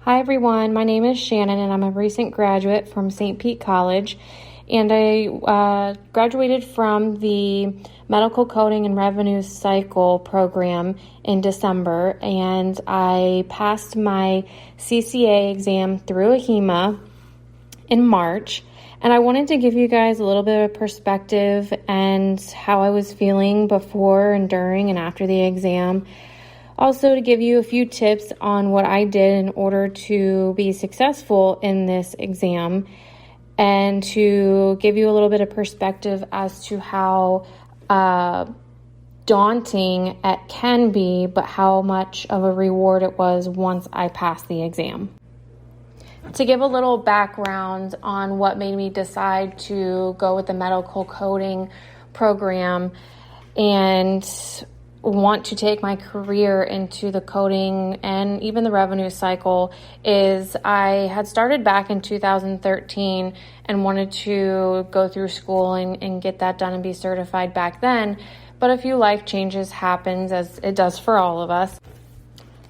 Hi everyone, my name is Shannon and I'm a recent graduate from St. Pete College, and I graduated from the Medical Coding and Revenue Cycle program in December, and I passed my CCA exam through AHEMA in March. And I wanted to give you guys a little bit of perspective and how I was feeling before and during and after the exam. Also, to give you a few tips on what I did in order to be successful in this exam, and to give you a little bit of perspective as to how daunting it can be, but how much of a reward it was once I passed the exam. To give a little background on what made me decide to go with the medical coding program and want to take my career into the coding and even the revenue cycle, is I had started back in 2013 and wanted to go through school and get that done and be certified back then. But a few life changes happened, as it does for all of us.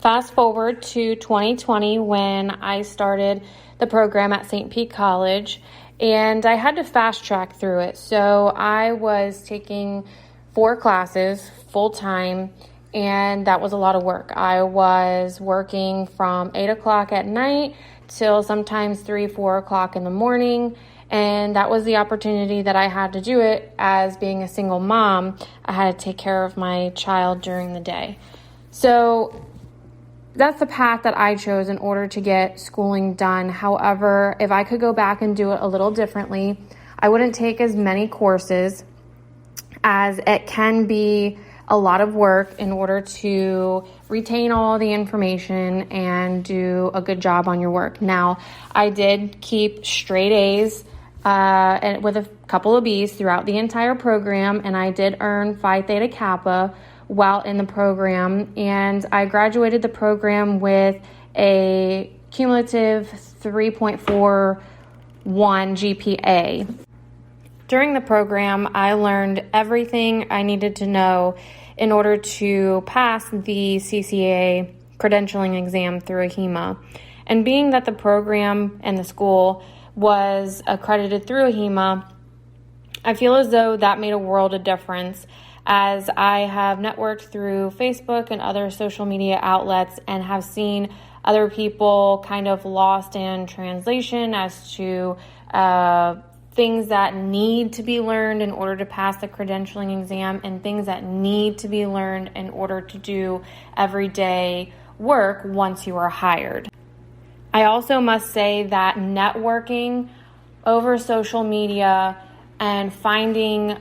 Fast forward to 2020 when I started the program at St. Pete College, and I had to fast track through it. So I was taking 4 classes full-time, and that was a lot of work. I was working from 8 o'clock at night till sometimes 3, 4 o'clock in the morning, and that was the opportunity that I had to do it. As being a single mom, I had to take care of my child during the day. So that's the path that I chose in order to get schooling done. However, if I could go back and do it a little differently, I wouldn't take as many courses, as it can be a lot of work in order to retain all the information and do a good job on your work. Now, I did keep straight A's and with a couple of B's throughout the entire program, and I did earn Phi Theta Kappa while in the program, and I graduated the program with a cumulative 3.41 GPA. During the program, I learned everything I needed to know in order to pass the CCA credentialing exam through AHEMA. And being that the program and the school was accredited through AHEMA, I feel as though that made a world of difference, as I have networked through Facebook and other social media outlets and have seen other people kind of lost in translation as to things that need to be learned in order to pass the credentialing exam, and things that need to be learned in order to do everyday work once you are hired. I also must say that networking over social media and finding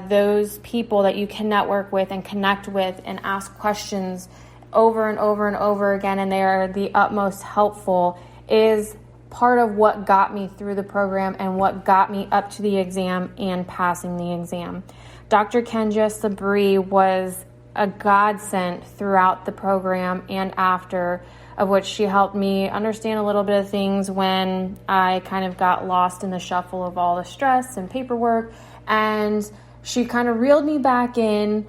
those people that you can network with and connect with and ask questions over and over and over again, and they are the utmost helpful, is part of what got me through the program and what got me up to the exam and passing the exam. Dr. Kenja Sabri was a godsend throughout the program and after, of which she helped me understand a little bit of things when I kind of got lost in the shuffle of all the stress and paperwork, and she kind of reeled me back in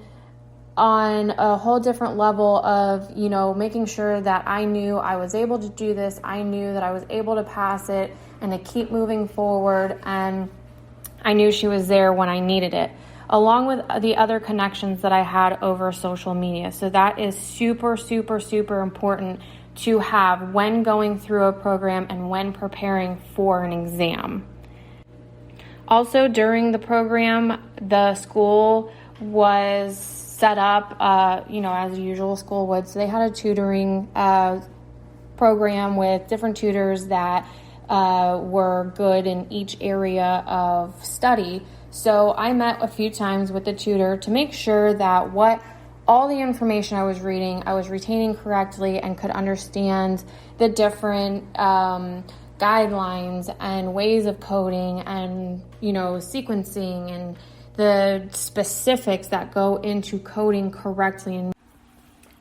on a whole different level of, making sure that I knew I was able to do this. I knew that I was able to pass it and to keep moving forward. And I knew she was there when I needed it, along with the other connections that I had over social media. So that is super, super, super important to have when going through a program and when preparing for an exam. Also, during the program, the school was set up, as usual school would. So they had a tutoring program with different tutors that were good in each area of study. So I met a few times with the tutor to make sure that all the information I was reading, I was retaining correctly and could understand the different guidelines and ways of coding and, sequencing and the specifics that go into coding correctly. And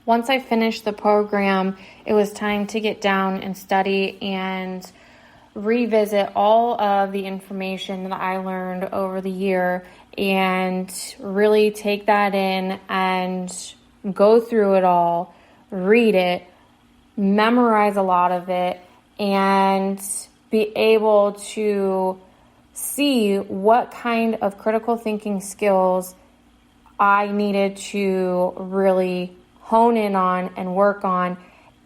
once I finished the program, it was time to get down and study and revisit all of the information that I learned over the year and really take that in and go through it all, read it, memorize a lot of it, and be able to see what kind of critical thinking skills I needed to really hone in on and work on.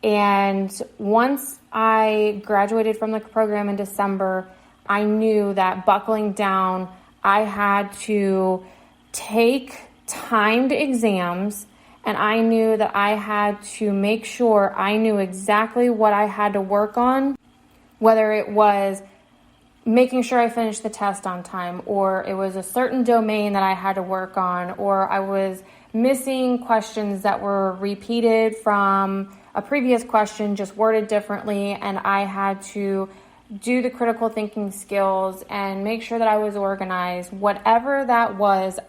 And once I graduated from the program in December, I knew that buckling down, I had to take timed exams, and I knew that I had to make sure I knew exactly what I had to work on, whether it was making sure I finished the test on time, or it was a certain domain that I had to work on, or I was missing questions that were repeated from a previous question, just worded differently, and I had to do the critical thinking skills and make sure that I was organized. Whatever that was,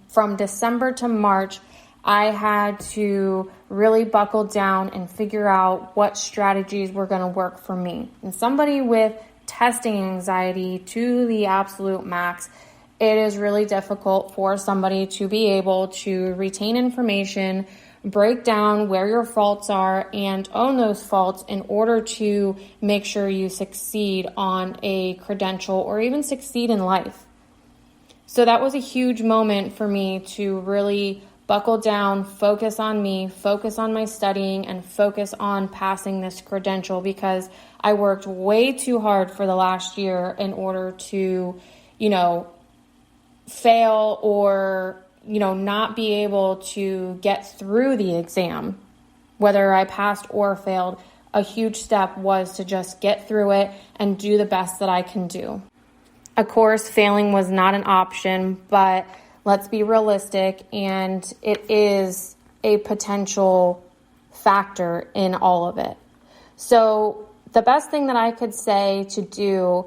from December to March, I had to really buckle down and figure out what strategies were going to work for me. And somebody with testing anxiety to the absolute max, it is really difficult for somebody to be able to retain information, break down where your faults are, and own those faults in order to make sure you succeed on a credential or even succeed in life. So that was a huge moment for me to really buckle down, focus on me, focus on my studying, and focus on passing this credential, because I worked way too hard for the last year in order to, fail or, not be able to get through the exam. Whether I passed or failed, a huge step was to just get through it and do the best that I can do. Of course, failing was not an option, but let's be realistic, and it is a potential factor in all of it. So the best thing that I could say to do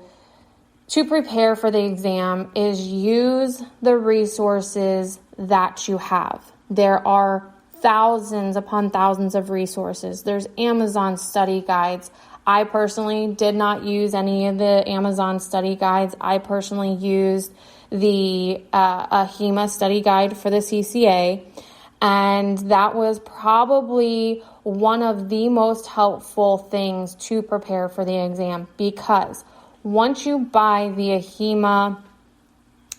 to prepare for the exam is use the resources that you have. There are thousands upon thousands of resources. There's Amazon study guides. I personally did not use any of the Amazon study guides. I personally used the HEMA study guide for the CCA, and that was probably one of the most helpful things to prepare for the exam, because once you buy the HEMA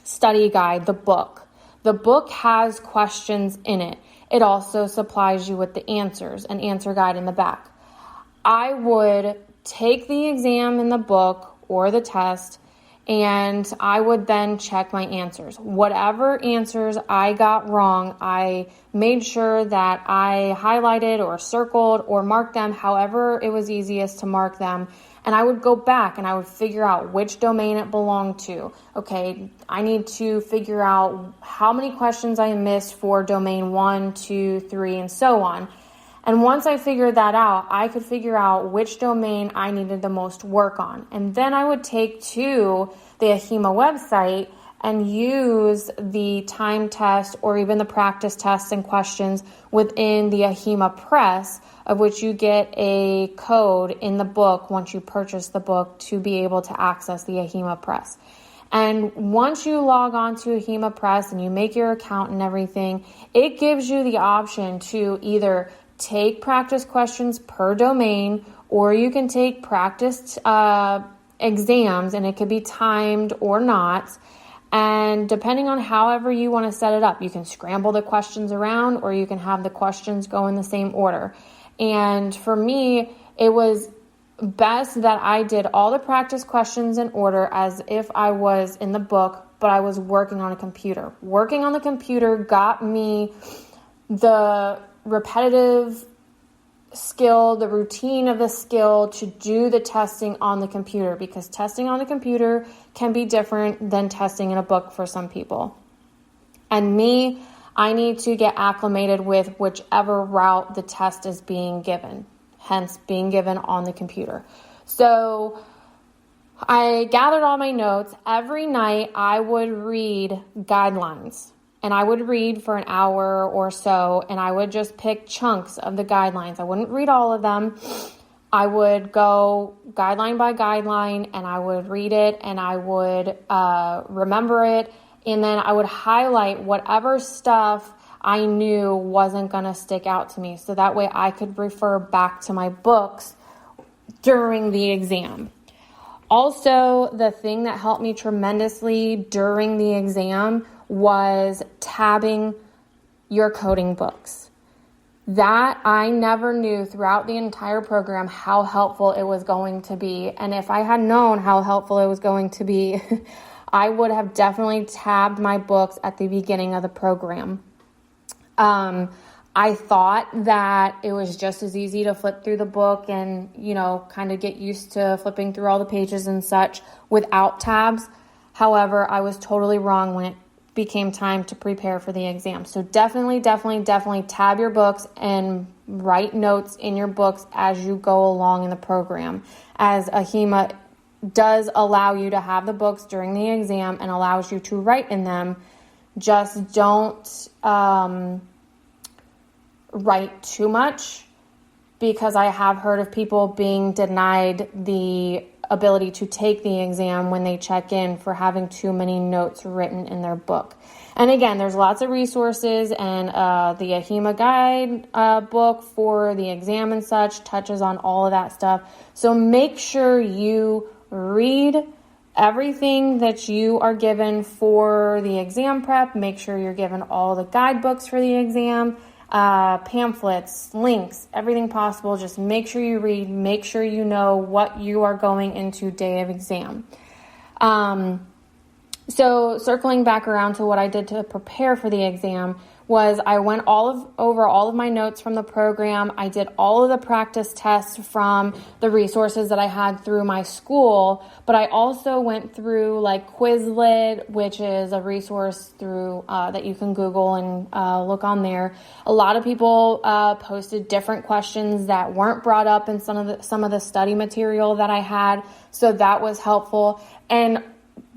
study guide, the book has questions in it. It also supplies you with the answers, an answer guide in the back. I would take the exam in the book or the test, and I would then check my answers. Whatever answers I got wrong, I made sure that I highlighted or circled or marked them however it was easiest to mark them. And I would go back and I would figure out which domain it belonged to. Okay, I need to figure out how many questions I missed for domain 1, 2, 3, and so on. And once I figured that out, I could figure out which domain I needed the most work on. And then I would take to the HEMA website and use the time test or even the practice tests and questions within the HEMA Press, of which you get a code in the book once you purchase the book to be able to access the HEMA Press. And once you log on to HEMA Press and you make your account and everything, it gives you the option to either take practice questions per domain, or you can take practice exams, and it could be timed or not. And depending on however you want to set it up, you can scramble the questions around, or you can have the questions go in the same order. And for me, it was best that I did all the practice questions in order as if I was in the book, but I was working on a computer. Working on the computer got me the repetitive skill, the routine of the skill to do the testing on the computer, because testing on the computer can be different than testing in a book for some people. And me, I need to get acclimated with whichever route the test is being given, hence being given on the computer. So I gathered all my notes. Every night I would read guidelines. And I would read for an hour or so, and I would just pick chunks of the guidelines. I wouldn't read all of them. I would go guideline by guideline, and I would read it, and I would remember it, and then I would highlight whatever stuff I knew wasn't going to stick out to me. So that way I could refer back to my books during the exam. Also, the thing that helped me tremendously during the exam was tabbing your coding books. That I never knew throughout the entire program how helpful it was going to be. And if I had known how helpful it was going to be, I would have definitely tabbed my books at the beginning of the program. I thought that it was just as easy to flip through the book and, kind of get used to flipping through all the pages and such without tabs. However, I was totally wrong when it became time to prepare for the exam. So definitely tab your books and write notes in your books as you go along in the program, as AHEMA does allow you to have the books during the exam and allows you to write in them. Just don't write too much, because I have heard of people being denied the ability to take the exam when they check in for having too many notes written in their book. And again, there's lots of resources, and the AHEMA guide book for the exam and such touches on all of that stuff. So make sure you read everything that you are given for the exam prep. Make sure you're given all the guidebooks for the exam, pamphlets, links, everything possible. Just make sure you read, make sure you know what you are going into day of exam. So circling back around to what I did to prepare for the exam was I went over all of my notes from the program. I did all of the practice tests from the resources that I had through my school, but I also went through like Quizlet, which is a resource through that you can Google and look on there. A lot of people posted different questions that weren't brought up in some of the study material that I had, so that was helpful. And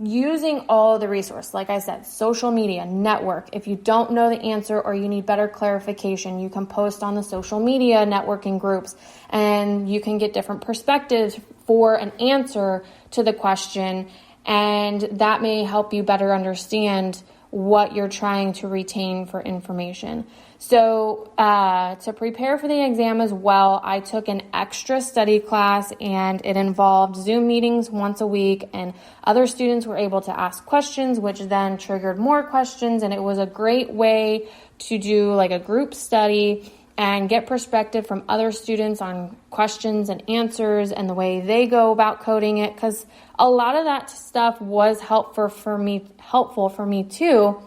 using all the resources, like I said, social media, network. If you don't know the answer or you need better clarification, you can post on the social media networking groups, and you can get different perspectives for an answer to the question, and that may help you better understand what you're trying to retain for information. So to prepare for the exam as well, I took an extra study class, and it involved Zoom meetings once a week, and other students were able to ask questions, which then triggered more questions, and it was a great way to do like a group study and get perspective from other students on questions and answers and the way they go about coding it, because a lot of that stuff was helpful for me too,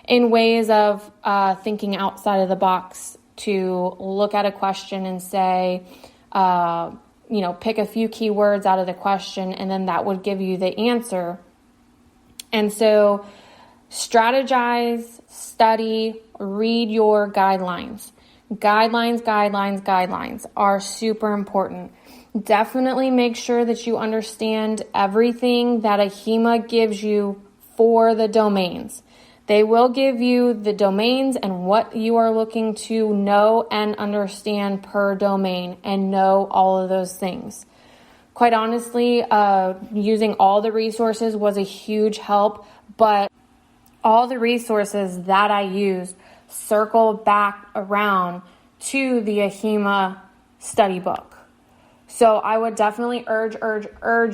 in ways of thinking outside of the box to look at a question and say, pick a few keywords out of the question, and then that would give you the answer. And so strategize, study, read your guidelines. Guidelines are super important. Definitely make sure that you understand everything that AHEMA gives you for the domains. They will give you the domains and what you are looking to know and understand per domain, and know all of those things. Quite honestly, using all the resources was a huge help, but all the resources that I used circle back around to the AHEMA study book. So I would definitely urge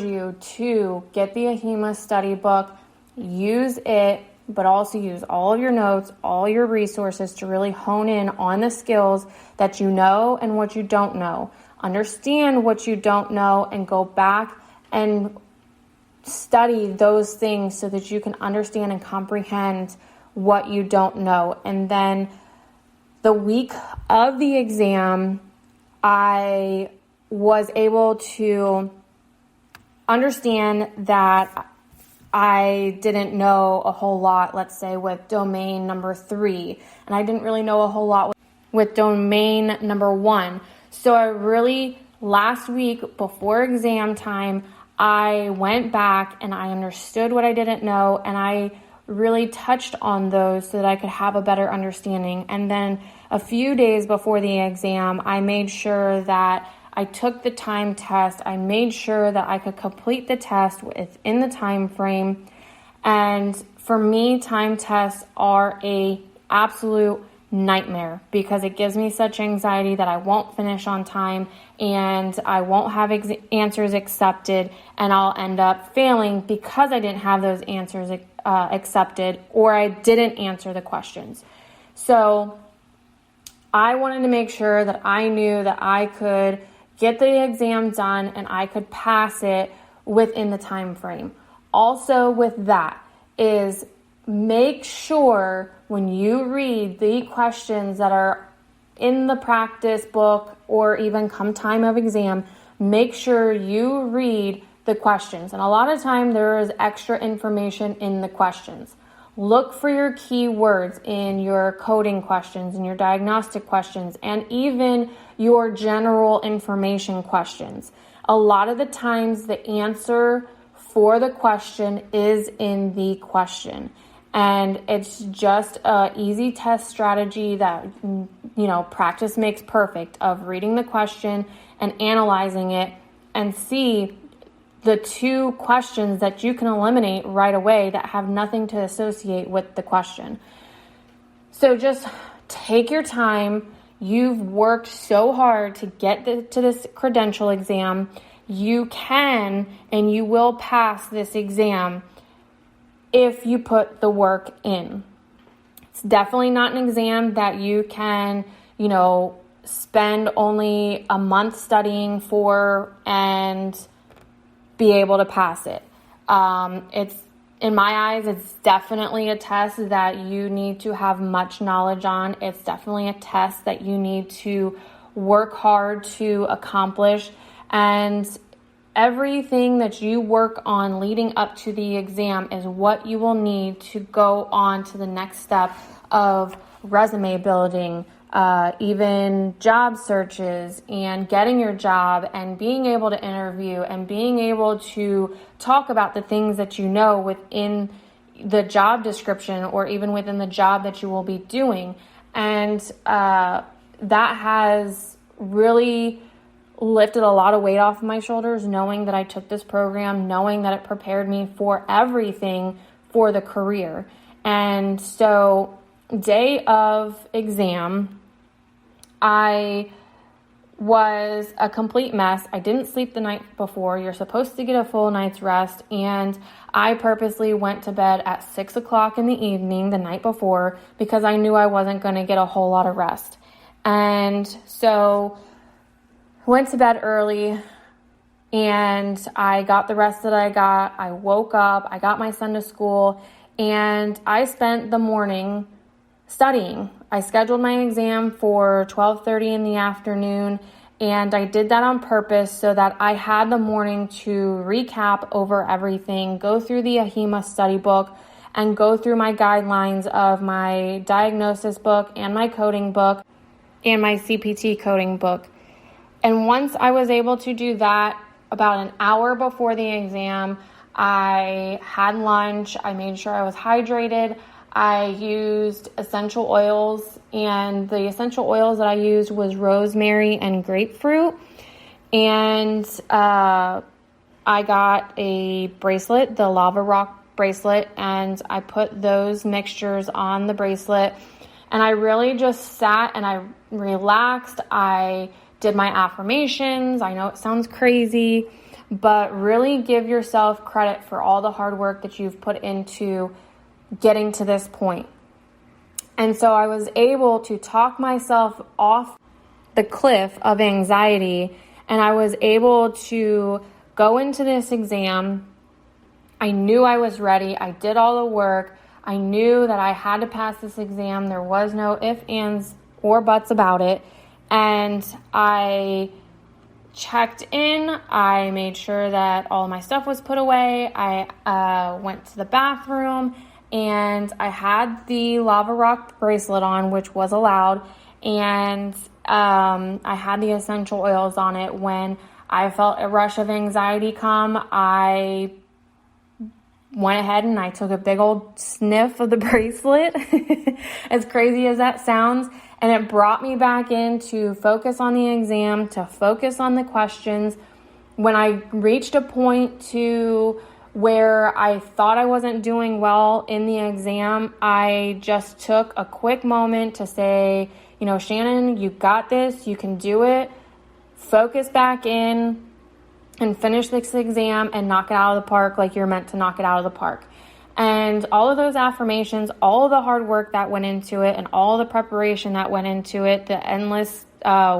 you to get the AHEMA study book, use it, but also use all of your notes, all your resources to really hone in on the skills that you know and what you don't know. Understand what you don't know and go back and study those things so that you can understand and comprehend what you don't know. And then the week of the exam, I was able to understand that I didn't know a whole lot, let's say, with domain number 3, and I didn't really know a whole lot with domain number 1. So I really, last week before exam time, I went back and I understood what I didn't know, and I really touched on those so that I could have a better understanding. And then a few days before the exam, I made sure that I took the time test. I made sure that I could complete the test within the time frame. And for me, time tests are a absolute nightmare because it gives me such anxiety that I won't finish on time and I won't have answers accepted, and I'll end up failing because I didn't have those answers accepted, or I didn't answer the questions. So I wanted to make sure that I knew that I could get the exam done and I could pass it within the time frame. Also with that is make sure when you read the questions that are in the practice book or even come time of exam, make sure you read the questions. And a lot of time there is extra information in the questions. Look for your keywords in your coding questions and your diagnostic questions and even your general information questions. A lot of the times the answer for the question is in the question. And it's just an easy test strategy that, practice makes perfect, of reading the question and analyzing it and see the two questions that you can eliminate right away that have nothing to associate with the question. So just take your time. You've worked so hard to get to this credential exam. You can and you will pass this exam if you put the work in. It's definitely not an exam that you can, spend only a month studying for and be able to pass it. It's, in my eyes, it's definitely a test that you need to have much knowledge on. It's definitely a test that you need to work hard to accomplish. And everything that you work on leading up to the exam is what you will need to go on to the next step of resume building, even job searches and getting your job and being able to interview and being able to talk about the things that you know within the job description or even within the job that you will be doing. And that has really lifted a lot of weight off of my shoulders, knowing that I took this program, knowing that it prepared me for everything for the career. And so day of exam, I was a complete mess. I didn't sleep the night before. You're supposed to get a full night's rest. And I purposely went to bed at 6 o'clock in the evening the night before because I knew I wasn't going to get a whole lot of rest. And so went to bed early and I got the rest that I got. I woke up, I got my son to school, and I spent the morning studying. I scheduled my exam for 12:30 in the afternoon, and I did that on purpose so that I had the morning to recap over everything, go through the AHIMA study book, and go through my guidelines of my diagnosis book and my coding book and my CPT coding book. And once I was able to do that, about an hour before the exam, I had lunch. I made sure I was hydrated. I used essential oils, and the essential oils that I used was rosemary and grapefruit. And I got a bracelet, the Lava Rock bracelet, and I put those mixtures on the bracelet. And I really just sat and I relaxed. I did my affirmations. I know it sounds crazy, but really give yourself credit for all the hard work that you've put into getting to this point. And so I was able to talk myself off the cliff of anxiety, and I was able to go into this exam. I knew I was ready. I did all the work. I knew that I had to pass this exam. There was no ifs, ands, or buts about it. And I checked in. I made sure that all my stuff was put away. I went to the bathroom, and I had the Lava Rock bracelet on, which was allowed. And I had the essential oils on it. When I felt a rush of anxiety come, I went ahead and I took a big old sniff of the bracelet, as crazy as that sounds. And it brought me back in to focus on the exam, to focus on the questions. When I reached a point to where I thought I wasn't doing well in the exam, I just took a quick moment to say, Shannon, you got this, you can do it. Focus back in and finish this exam and knock it out of the park like you're meant to knock it out of the park. And all of those affirmations, all of the hard work that went into it and all the preparation that went into it, the endless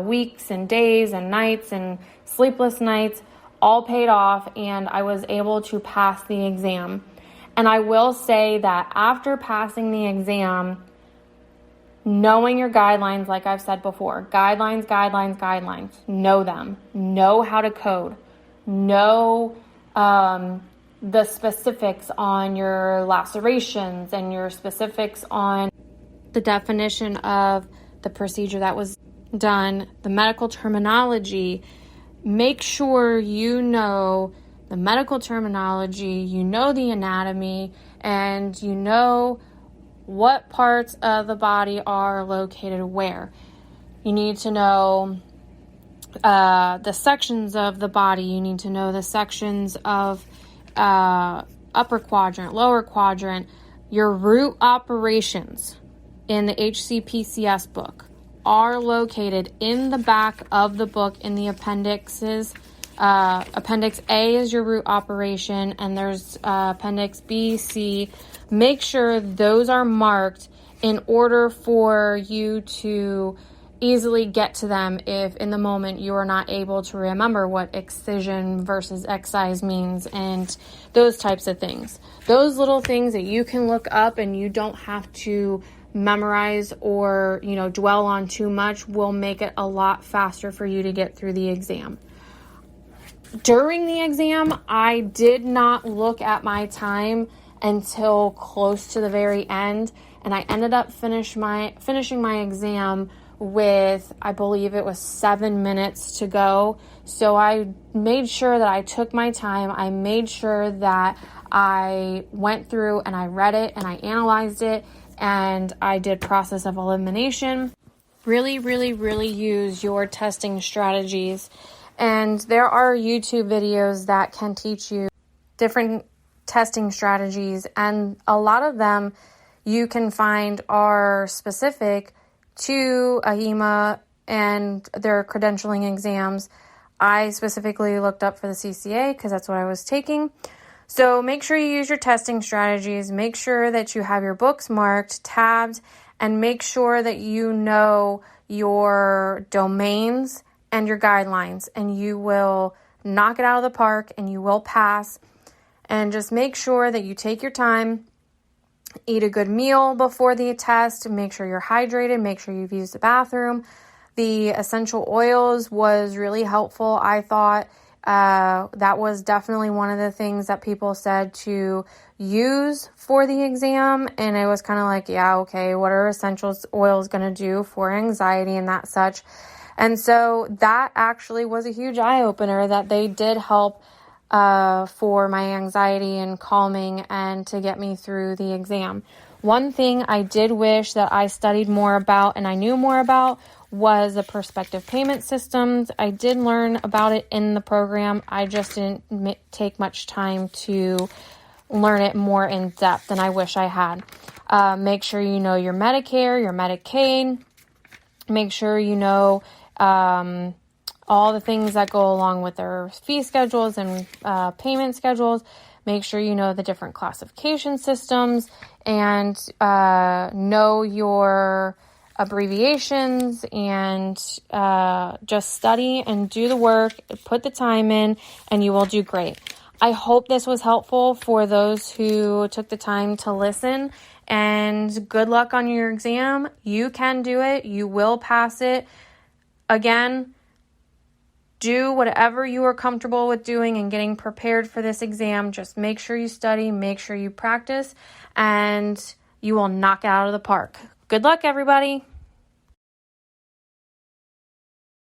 weeks and days and nights and sleepless nights, all paid off, and I was able to pass the exam. And I will say that after passing the exam, knowing your guidelines, like I've said before, guidelines, know them, know how to code, know the specifics on your lacerations and your specifics on the definition of the procedure that was done, the medical terminology. Make sure you know the medical terminology, you know the anatomy, and you know what parts of the body are located where. You need to know the sections of the body. You need to know the sections of upper quadrant, lower quadrant. Your root operations in the HCPCS book are located in the back of the book in the appendixes. Appendix A is your root operation, and there's Appendix B, C. Make sure those are marked in order for you to easily get to them if in the moment you are not able to remember what excision versus excise means and those types of things. Those little things that you can look up and you don't have to memorize or, dwell on too much will make it a lot faster for you to get through the exam. During the exam, I did not look at my time until close to the very end, and I ended up finishing my exam with, I believe it was 7 minutes to go. So I made sure that I took my time. I made sure that I went through and I read it and I analyzed it, and I did process of elimination. Really, really, really use your testing strategies. And there are YouTube videos that can teach you different testing strategies, and a lot of them you can find are specific to AHIMA and their credentialing exams. I specifically looked up for the CCA because that's what I was taking. So make sure you use your testing strategies. Make sure that you have your books marked, tabbed, and make sure that you know your domains and your guidelines, and you will knock it out of the park and you will pass. And just make sure that you take your time, eat a good meal before the test, make sure you're hydrated, make sure you've used the bathroom. The essential oils was really helpful. I thought that was definitely one of the things that people said to use for the exam. And it was kind of like, yeah, okay, what are essential oils going to do for anxiety and that such? And so that actually was a huge eye-opener that they did help for my anxiety and calming and to get me through the exam. One thing I did wish that I studied more about and I knew more about was the prospective payment systems. I did learn about it in the program. I just didn't take much time to learn it more in depth than I wish I had. Make sure you know your Medicare, your Medicaid. Make sure you know all the things that go along with their fee schedules and payment schedules. Make sure you know the different classification systems and know your abbreviations and just study and do the work, put the time in, and you will do great. I hope this was helpful for those who took the time to listen, and good luck on your exam. You can do it. You will pass it. Again, do whatever you are comfortable with doing and getting prepared for this exam. Just make sure you study, make sure you practice, and you will knock it out of the park. Good luck, everybody.